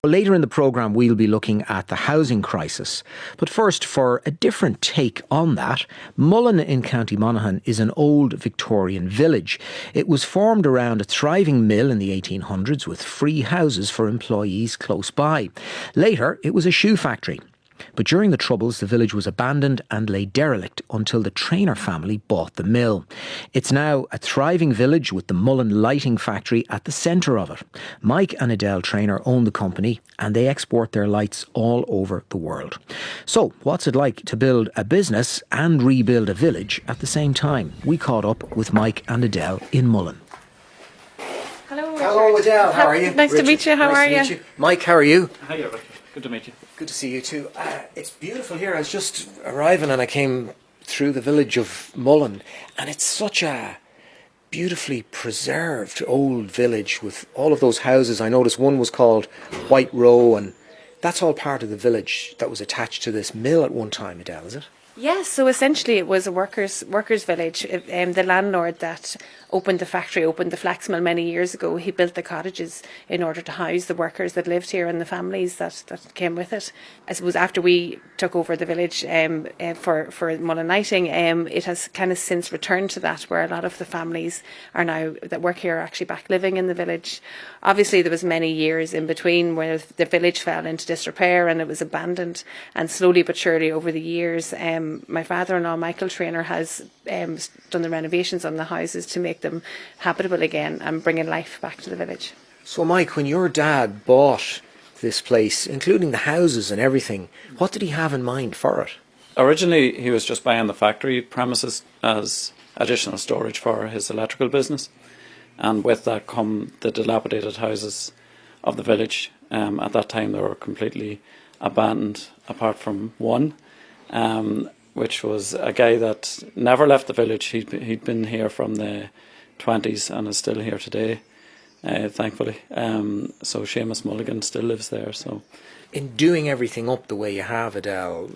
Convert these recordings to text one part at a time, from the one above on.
Later in the programme, we'll be looking at the housing crisis. But first, for a different take on that, Mullan in County Monaghan is an old Victorian village. It was formed around a thriving mill in the 1800s with free houses for employees close by. Later, it was a shoe factory. But during the Troubles, the village was abandoned and lay derelict until the Treanor family bought the mill. It's now a thriving village with the Mullan Lighting factory at the centre of it. Mike and Edel Treanor own the company and they export their lights all over the world. So, what's it like to build a business and rebuild a village at the same time? We caught up with Mike and Edel in Mullan. Hello, Richard. Hello, Edel. How are you? Nice to meet you. How are you? Mike, how are you? Hi, Richard. Good to meet you. Good to see you too. It's beautiful here. I was just arriving and I came through the village of Mullan, and it's such a beautifully preserved old village with all of those houses. I noticed one was called White Row, and that's all part of the village that was attached to this mill at one time, Edel, is it? Yes, so essentially it was a workers' village. The landlord that opened the factory, opened the flax mill many years ago, he built the cottages in order to house the workers that lived here and the families that came with it. I suppose after we took over the village for Mullan Lighting, it has kind of since returned to that, where a lot of the families are now that work here are actually back living in the village. Obviously there was many years in between where the village fell into disrepair and it was abandoned, and slowly but surely over the years my father-in-law Michael Treanor has done the renovations on the houses to make them habitable again and bringing life back to the village. So Mike, when your dad bought this place, including the houses and everything, what did he have in mind for it? Originally, he was just buying the factory premises as additional storage for his electrical business. And with that come the dilapidated houses of the village. At that time, they were completely abandoned, apart from one, which was a guy that never left the village. He'd been here from the 20s and is still here today, thankfully. So Seamus Mulligan still lives there. So, in doing everything up the way you have, Edel,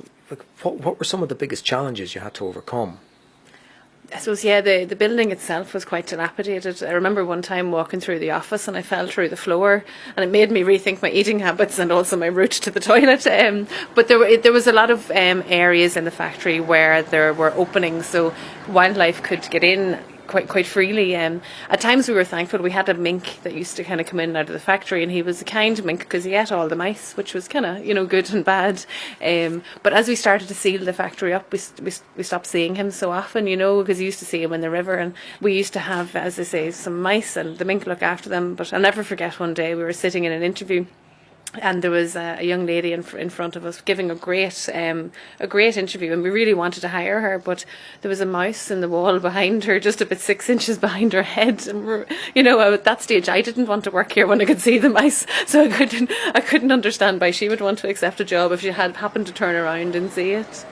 what were some of the biggest challenges you had to overcome? I suppose, yeah, the building itself was quite dilapidated. I remember one time walking through the office and I fell through the floor, and it made me rethink my eating habits and also my route to the toilet. But there was a lot of areas in the factory where there were openings, so wildlife could get in quite freely. At times we were thankful. We had a mink that used to kind of come in and out of the factory, and he was a kind mink because he ate all the mice, which was kind of good and bad. But as we started to seal the factory up, we stopped seeing him so often, because you used to see him in the river, and we used to have, as I say, some mice, and the mink looked after them. But I'll never forget one day we were sitting in an interview, and there was a young lady in front of us giving a great interview, and we really wanted to hire her, but there was a mouse in the wall behind her, just about 6 inches behind her head. And at that stage, I didn't want to work here when I could see the mice, so I couldn't understand why she would want to accept a job if she had happened to turn around and see it.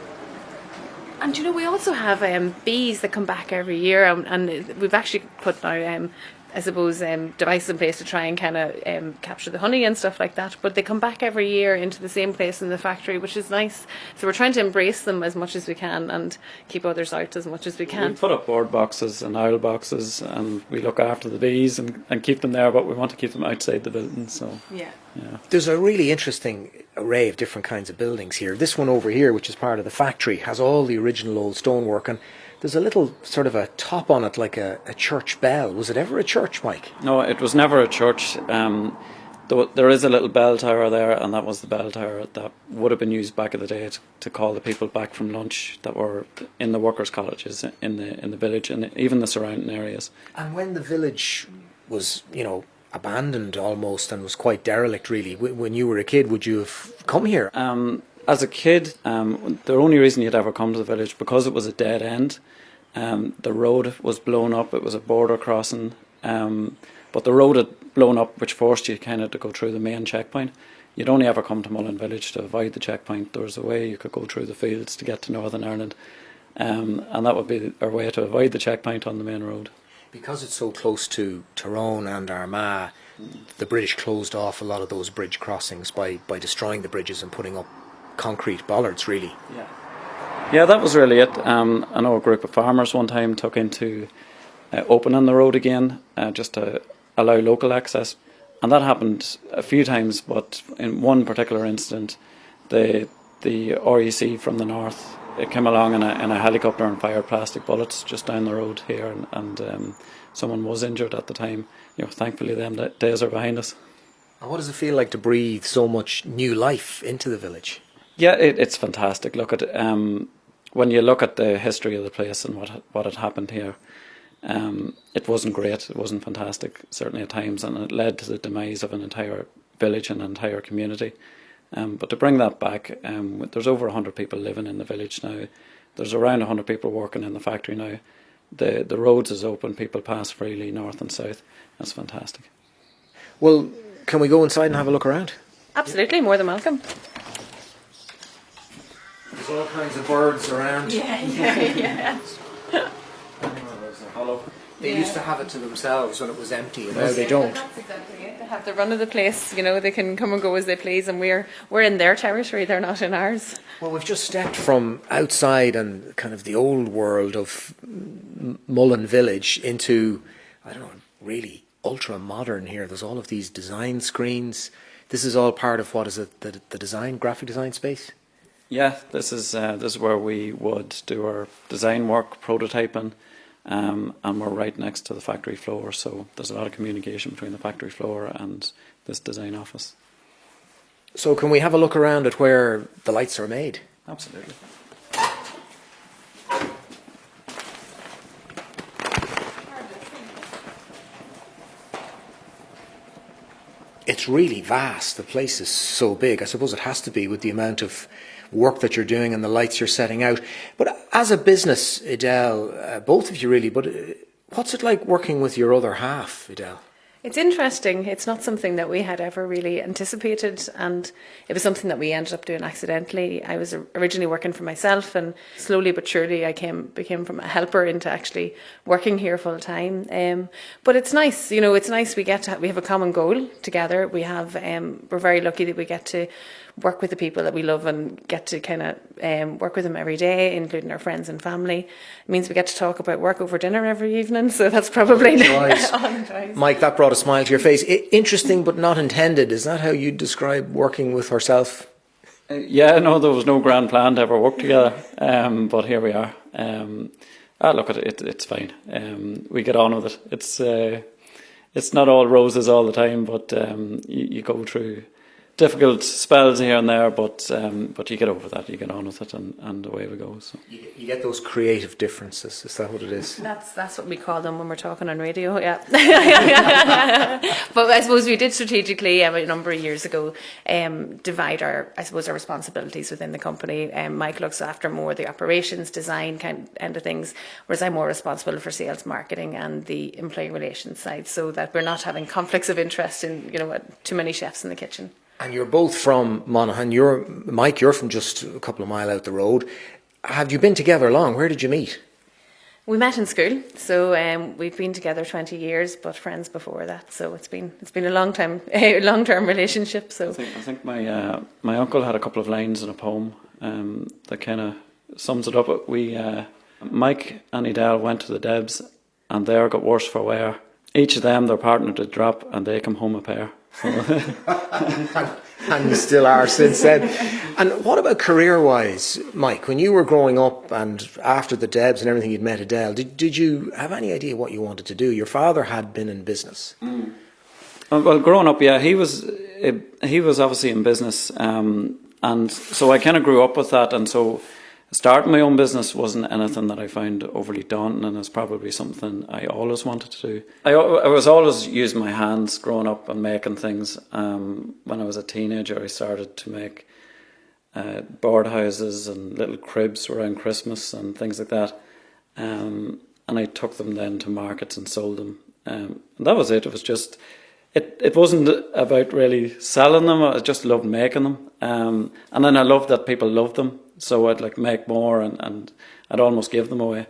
And we also have bees that come back every year, and we've actually put now I suppose devices in place to try and kind of capture the honey and stuff like that, but they come back every year into the same place in the factory, which is nice. So we're trying to embrace them as much as we can and keep others out as much as we can. We put up board boxes and owl boxes, and we look after the bees and keep them there, but we want to keep them outside the building. So yeah. There's a really interesting array of different kinds of buildings here. This one over here, which is part of the factory, has all the original old stonework, and there's a little sort of a top on it like a church bell. Was it ever a church, Mike? No, it was never a church. There is a little bell tower there, and that was the bell tower that would have been used back in the day to call the people back from lunch that were in the workers' colleges in the village and even the surrounding areas. And when the village was, abandoned almost and was quite derelict, really, when you were a kid, would you have come here? As a kid, the only reason you'd ever come to the village, because it was a dead end. The road was blown up. It was a border crossing, but the road had blown up, which forced you kind of to go through the main checkpoint. You'd only ever come to Mullan Village to avoid the checkpoint. There was a way you could go through the fields to get to Northern Ireland, and that would be our way to avoid the checkpoint on the main road. Because it's so close to Tyrone and Armagh, the British closed off a lot of those bridge crossings by destroying the bridges and putting up concrete bollards, really. Yeah, that was really it. I know a group of farmers one time took into opening the road again, just to allow local access, And that happened a few times, but in one particular incident, the REC from the north, it came along in a helicopter and fired plastic bullets just down the road here, and someone was injured at the time. Thankfully, them days are behind us. And what does it feel like to breathe so much new life into the village? Yeah, it's fantastic. Look at when you look at the history of the place and what had happened here. It wasn't great, it wasn't fantastic, certainly at times, and it led to the demise of an entire village and an entire community. But to bring that back, there's over 100 people living in the village now. There's around 100 people working in the factory now. The roads is open, people pass freely north and south. That's fantastic. Well, can we go inside and have a look around? Absolutely, more than welcome. There's all kinds of birds around. Yeah. They used to have it to themselves when it was empty, and now they don't. That's exactly it. They have the run of the place, they can come and go as they please, and we're in their territory, they're not in ours. Well, we've just stepped from outside and kind of the old world of Mullan Village into, really ultra-modern here. There's all of these design screens. This is all part of, what is it, the graphic design space? Yeah, this is where we would do our design work, prototyping, and we're right next to the factory floor, so there's a lot of communication between the factory floor and this design office. So can we have a look around at where the lights are made? Absolutely. It's really vast. The place is so big. I suppose it has to be with the amount of work that you're doing and the lights you're setting out. But as a business, Edel, both of you really, but what's it like working with your other half, Edel? It's interesting. It's not something that we had ever really anticipated, and it was something that we ended up doing accidentally. I was originally working for myself, and slowly but surely I became from a helper into actually working here full time. But it's nice, it's nice. We have a common goal together. We're very lucky that we get to work with the people that we love and get to kind of work with them every day, including our friends and family. It means we get to talk about work over dinner every evening, so that's probably nice. Mike, that brought a smile to your face. Interesting but not intended. Is that how you'd describe working with herself? Yeah, no, there was no grand plan to ever work together, but here we are. Look at it, it's fine. We get on with it. It's not all roses all the time, but you go through difficult spells here and there, but you get over that, you get on with it, and away we go. So you get those creative differences. Is that what it is? That's what we call them when we're talking on radio. Yeah. But I suppose we did strategically a number of years ago divide our responsibilities within the company. Mike looks after more the operations, design end of things, whereas I'm more responsible for sales, marketing, and the employee relations side, so that we're not having conflicts of interest in too many chefs in the kitchen. And you're both from Monaghan. Mike, you're from just a couple of miles out the road. Have you been together long? Where did you meet? We met in school, so we've been together 20 years, but friends before that. So it's been a long-term relationship. So I think my uncle had a couple of lines in a poem that kind of sums it up. Mike and Edel went to the Debs, and there got worse for wear. Each of them their partner did drop, and they come home a pair. And you still are since then. And what about career-wise, Mike? When you were growing up and after the Debs and everything, you'd met Edel, did you have any idea what you wanted to do? Your father had been in business. Well, growing up, yeah, he was obviously in business, and so I kind of grew up with that, and so starting my own business wasn't anything that I found overly daunting, and it's probably something I always wanted to do. I was always using my hands growing up and making things. When I was a teenager, I started to make board houses and little cribs around Christmas and things like that. And I took them then to markets and sold them. And that was it. It was just, it wasn't about really selling them. I just loved making them. And then I loved that people loved them. So I'd make more and I'd almost give them away.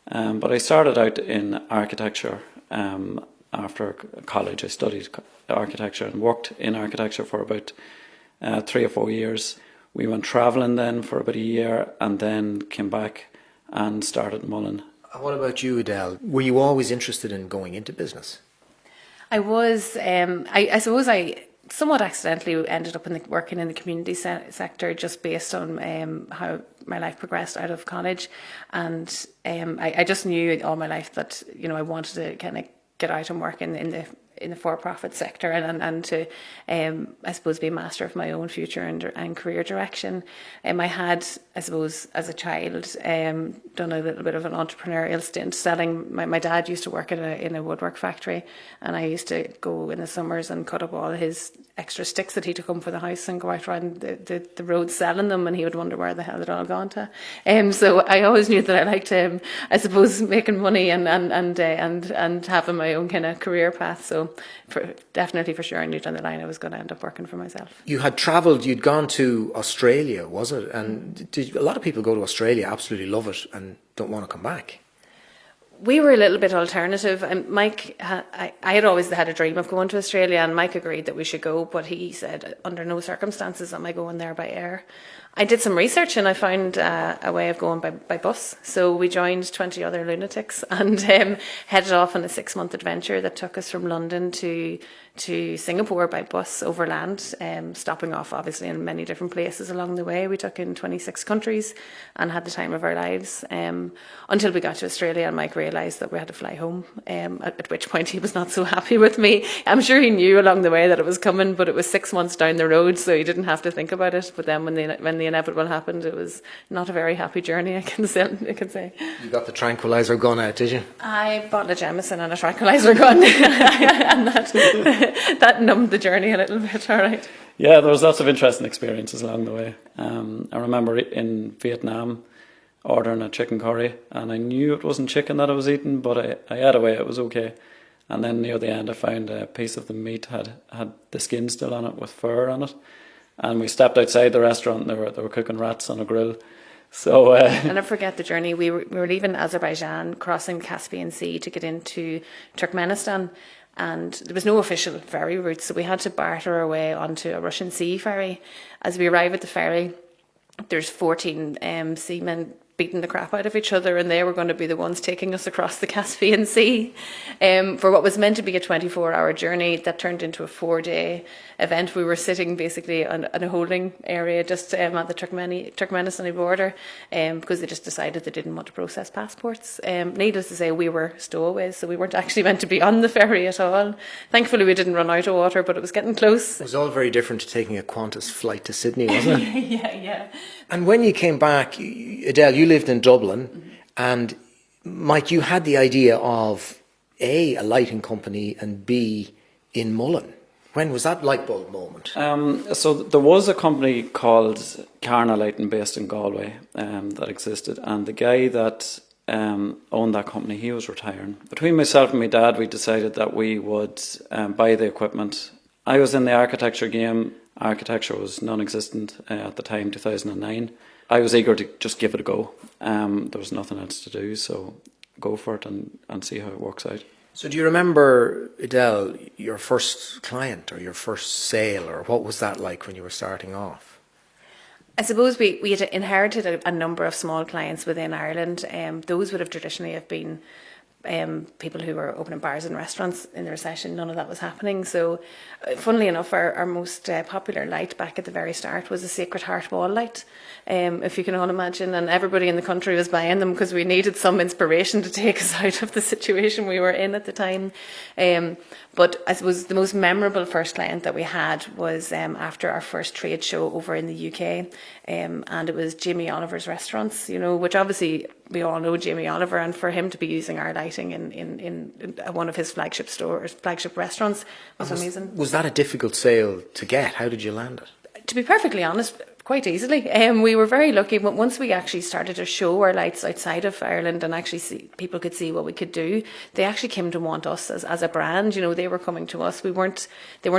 But I started out in architecture. After college, I studied architecture and worked in architecture for about 3 or 4 years. We went travelling then for about a year and then came back and started Mullan. What about you, Edel? Were you always interested in going into business? I was, I suppose I somewhat accidentally ended up working in the community sector just based on how my life progressed out of college. And I just knew all my life that, I wanted to kind of get out and work in the for-profit sector and to, I suppose, be master of my own future and career direction. I had, I suppose, as a child, done a little bit of an entrepreneurial stint selling. My dad used to work in a woodwork factory, and I used to go in the summers and cut up all his extra sticks that he took home for the house and go out around the roads selling them, and he would wonder where the hell it all gone to. So I always knew that I liked, I suppose, making money and having my own kind of career path. So definitely for sure I knew down the line I was going to end up working for myself. You had travelled, you'd gone to Australia, was it? And a lot of people go to Australia, absolutely love it, and don't want to come back. We were a little bit alternative, and Mike, I had always had a dream of going to Australia, and Mike agreed that we should go, but he said under no circumstances am I going there by air. I did some research and I found a way of going by bus. So we joined 20 other lunatics and headed off on a 6-month adventure that took us from London to Singapore by bus overland, stopping off obviously in many different places along the way. We took in 26 countries and had the time of our lives until we got to Australia, and Mike realised that we had to fly home, at which point he was not so happy with me. I'm sure he knew along the way that it was coming, but it was 6 months down the road, so he didn't have to think about it. But then when the inevitable happened, it was not a very happy journey, I can say. You got the tranquilizer gun out, did you? I bought a Jameson and a tranquilizer gun and that numbed the journey a little bit, all right. Yeah, there was lots of interesting experiences along the way. I remember in Vietnam ordering a chicken curry, and I knew it wasn't chicken that I was eating, but I ate away, it was okay. And then near the end I found a piece of the meat had the skin still on it with fur on it. And we stepped outside the restaurant and they were cooking rats on a grill. So I'll never forget the journey. We were leaving Azerbaijan, crossing the Caspian Sea to get into Turkmenistan, and there was no official ferry route, so we had to barter our way onto a Russian sea ferry. As we arrive at the ferry, there's 14 seamen beating the crap out of each other, and they were going to be the ones taking us across the Caspian Sea for what was meant to be a 24-hour journey that turned into a 4-day event. We were sitting basically on a holding area just at the Turkmenistani border because they just decided they didn't want to process passports. Needless to say, we were stowaways, so we weren't actually meant to be on the ferry at all. Thankfully we didn't run out of water, but it was getting close. It was all very different to taking a Qantas flight to Sydney, wasn't it? Yeah. And when you came back, Edel, you lived in Dublin, and Mike, you had the idea of A, a lighting company, and B, in Mullan. When was that light bulb moment? So there was a company called Carna Lighting based in Galway that existed, and the guy that owned that company, he was retiring. Between myself and my dad, we decided that we would buy the equipment. I was in the architecture game. Architecture was non-existent at the time, 2009. I was eager to just give it a go. There was nothing else to do, so go for it and see how it works out. So do you remember, Edel, your first client or your first sale, or what was that like when you were starting off? I suppose we had inherited a number of small clients within Ireland. Those would have traditionally have been people who were opening bars and restaurants. In the recession, none of that was happening. So funnily enough, our most popular light back at the very start was a Sacred Heart wall light, if you can all imagine, and everybody in the country was buying them because we needed some inspiration to take us out of the situation we were in at the time. But I suppose the most memorable first client that we had was after our first trade show over in the UK, and it was Jamie Oliver's Restaurants, which obviously we all know Jamie Oliver, and for him to be using our lighting in one of his flagship restaurants was amazing. Was that a difficult sale to get? How did you land it? To be perfectly honest, quite easily. We were very lucky, but once we actually started to show our lights outside of Ireland and actually people could see what we could do, they actually came to want us as a brand. They were coming to us. They weren't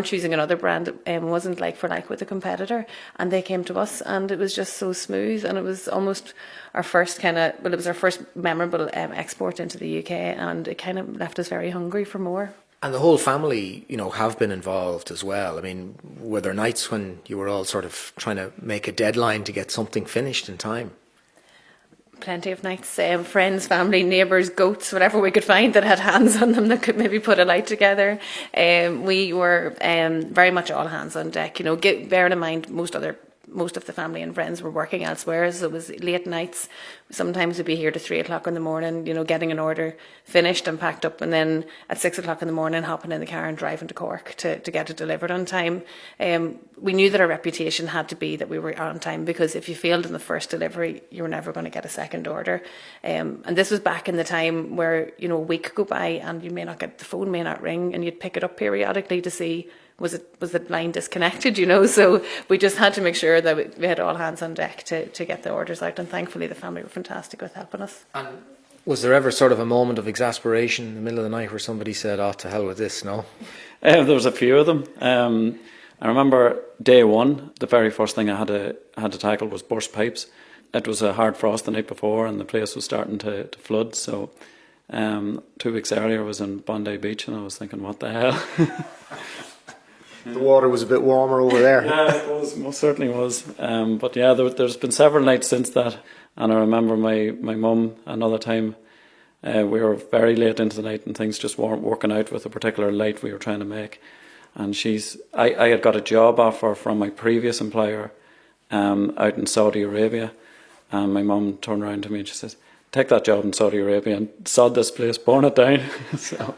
choosing another brand. It wasn't like for like with a competitor, and they came to us, and it was just so smooth, and it was almost our first it was our first memorable export into the UK, and it kind of left us very hungry for more. And the whole family, have been involved as well. I mean, were there nights when you were all sort of trying to make a deadline to get something finished in time? plenty of nights. Friends, family, neighbours, goats, whatever we could find that had hands on them that could maybe put a light together. We were very much all hands on deck. Bearing in mind most of the family and friends were working elsewhere, so it was late nights. Sometimes we'd be here to 3 o'clock in the morning, getting an order finished and packed up, and then at 6 o'clock in the morning hopping in the car and driving to Cork to get it delivered on time. We knew that our reputation had to be that we were on time, because if you failed in the first delivery, you were never going to get a second order. And this was back in the time where, a week could go by and you may not get, the phone may not ring, and you'd pick it up periodically to see was the line disconnected, So we just had to make sure that we had all hands on deck to get the orders out, and thankfully the family were fantastic with helping us. And was there ever sort of a moment of exasperation in the middle of the night where somebody said, "Oh, to hell with this"? No. There was a few of them. I remember day one, the very first thing I had to tackle was burst pipes. It was a hard frost the night before, and the place was starting to flood. So 2 weeks earlier, I was in Bondi Beach, and I was thinking, "What the hell?" The water was a bit warmer over there. Yeah, it was, most certainly was. But yeah, there's been several nights since that, and I remember my mum another time. We were very late into the night, and things just weren't working out with a particular light we were trying to make. And I had got a job offer from my previous employer out in Saudi Arabia, and my mum turned around to me and she says, "Take that job in Saudi Arabia and sod this place, burn it down." So.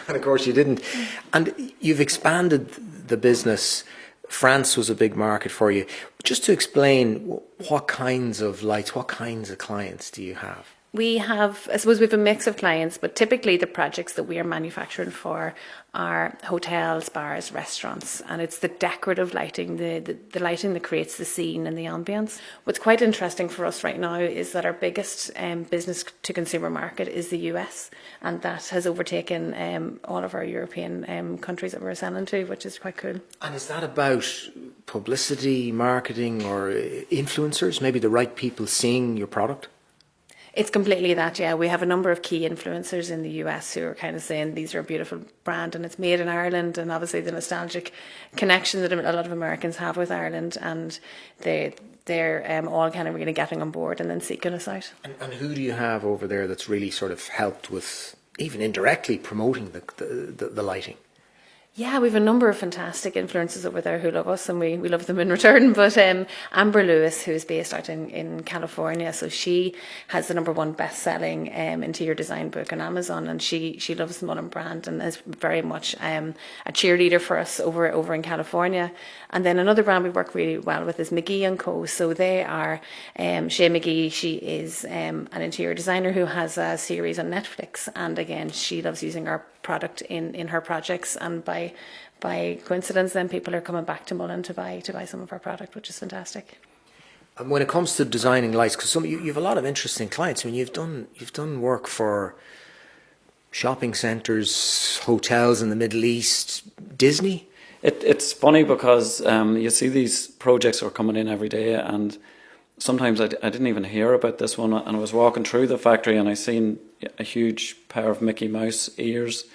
And of course you didn't. And you've expanded the business. France was a big market for you. Just to explain, what kinds of lights, what kinds of clients do you have? We have, I suppose we have a mix of clients, but typically the projects that we are manufacturing for are hotels, bars, restaurants, and it's the decorative lighting, the lighting that creates the scene and the ambience. What's quite interesting for us right now is that our biggest business to consumer market is the US, and that has overtaken all of our European countries that we're selling to, which is quite cool. And is that about publicity, marketing, or influencers, maybe the right people seeing your product? It's completely that, yeah. We have a number of key influencers in the US who are kind of saying these are a beautiful brand and it's made in Ireland, and obviously the nostalgic connection that a lot of Americans have with Ireland, and they're all kind of really getting on board and then seeking us out. And who do you have over there that's really sort of helped with, even indirectly, promoting the lighting? Yeah, we have a number of fantastic influencers over there who love us, and we love them in return. But Amber Lewis, who's based out in California, so she has the #1 best-selling interior design book on Amazon, and she loves the Mullan brand and is very much a cheerleader for us over in California. And then another brand we work really well with is McGee & Co. So they are, Shay McGee, she is an interior designer who has a series on Netflix, and again, she loves using our product in her projects, and by coincidence then people are coming back to Mullan to buy some of our product, which is fantastic. And when it comes to designing lights, because you have a lot of interesting clients. I mean, you've done work for shopping centres, hotels in the Middle East, Disney. It's funny because you see these projects are coming in every day, and sometimes I didn't even hear about this one, and I was walking through the factory and I seen a huge pair of Mickey Mouse ears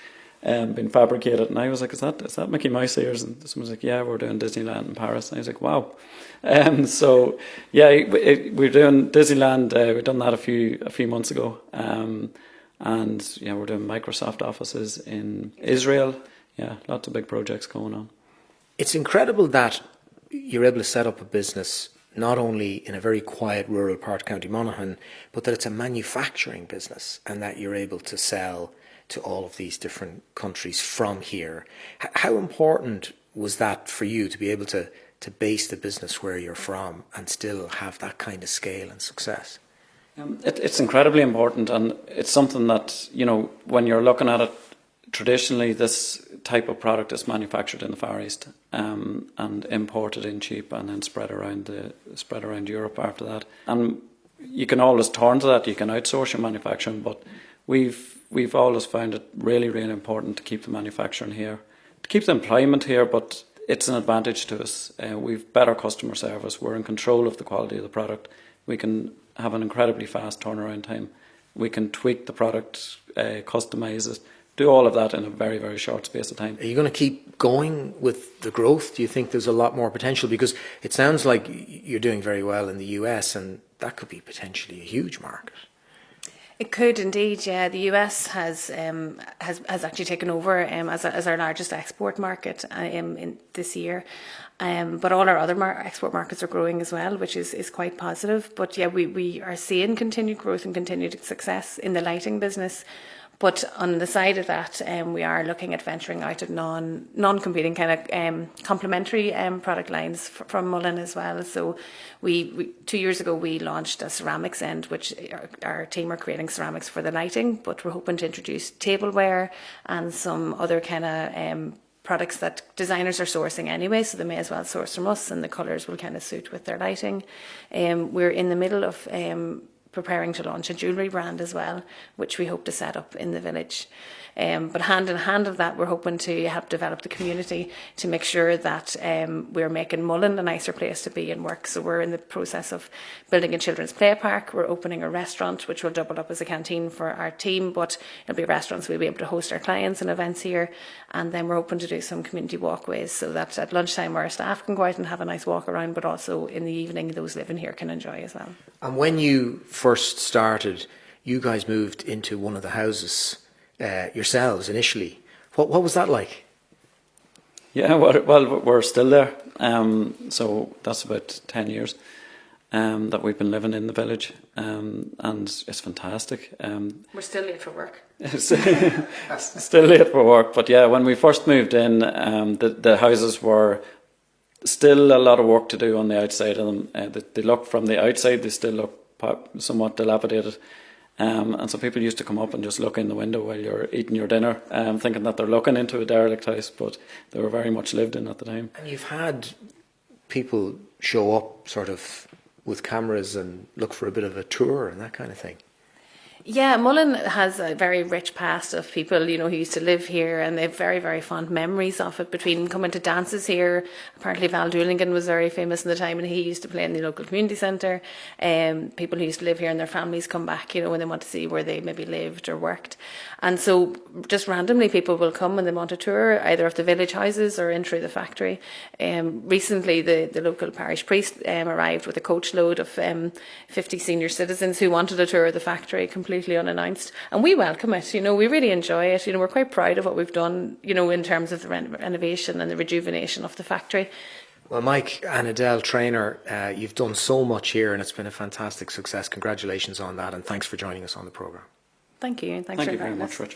being fabricated, and I was like, is that Mickey Mouse ears? And someone was like, yeah, we're doing Disneyland in Paris. And I was like, wow. So yeah, we're doing Disneyland. We've done that a few months ago, and yeah, we're doing Microsoft offices in Israel. Yeah, lots of big projects going on. It's incredible that you're able to set up a business not only in a very quiet rural part of County Monaghan, but that it's a manufacturing business and that you're able to sell to all of these different countries from here. How important was that for you to be able to base the business where you're from and still have that kind of scale and success? It's incredibly important, and it's something that, when you're looking at it, traditionally this type of product is manufactured in the Far East and imported in cheap and then spread around Europe after that. And you can always turn to that, you can outsource your manufacturing, but we've always found it really, really important to keep the manufacturing here, to keep the employment here, but it's an advantage to us. We've better customer service, we're in control of the quality of the product, we can have an incredibly fast turnaround time, we can tweak the product, customise it, do all of that in a very, very short space of time. Are you going to keep going with the growth? Do you think there's a lot more potential? Because it sounds like you're doing very well in the US, and that could be potentially a huge market. It could indeed, yeah. The US has actually taken over as our largest export market in this year. But all our other export markets are growing as well, which is quite positive. But yeah, we are seeing continued growth and continued success in the lighting business. But on the side of that, we are looking at venturing out of non-competing kind of complementary product lines from Mullan as well. So we 2 years ago we launched a ceramics end, which our team are creating ceramics for the lighting, but we're hoping to introduce tableware and some other kind of products that designers are sourcing anyway, so they may as well source from us, and the colours will kind of suit with their lighting. We're in the middle of preparing to launch a jewellery brand as well, which we hope to set up in the village. But hand in hand of that, we're hoping to help develop the community to make sure that we're making Mullan a nicer place to be and work. So we're in the process of building a children's play park. We're opening a restaurant, which will double up as a canteen for our team, but it'll be a restaurant, so we'll be able to host our clients and events here. And then we're hoping to do some community walkways so that at lunchtime our staff can go out and have a nice walk around, but also in the evening those living here can enjoy as well. And when you first started, you guys moved into one of the houses yourselves initially. What was that like? Yeah, well, we're still there. So that's about 10 years that we've been living in the village, and it's fantastic. We're still late for work. Still late for work, but yeah, when we first moved in, the houses were still a lot of work to do on the outside of them. They look from the outside, they still look somewhat dilapidated. And so people used to come up and just look in the window while you're eating your dinner, thinking that they're looking into a derelict house, but they were very much lived in at the time. And you've had people show up sort of with cameras and look for a bit of a tour and that kind of thing. Yeah, Mullan has a very rich past of people, who used to live here, and they have very, very fond memories of it, between coming to dances here. Apparently Val Doolingan was very famous in the time, and he used to play in the local community centre. People who used to live here and their families come back, when they want to see where they maybe lived or worked. And so just randomly people will come and they want a tour, either of the village houses or in through the factory. Recently the local parish priest arrived with a coach load of 50 senior citizens who wanted a tour of the factory completely unannounced, and we welcome it. We really enjoy it. We're quite proud of what we've done, in terms of the renovation and the rejuvenation of the factory. Well, Mike and Edel Treanor, you've done so much here, and it's been a fantastic success. Congratulations on that, and thanks for joining us on the programme. Thank you. Thank you very much, Rich.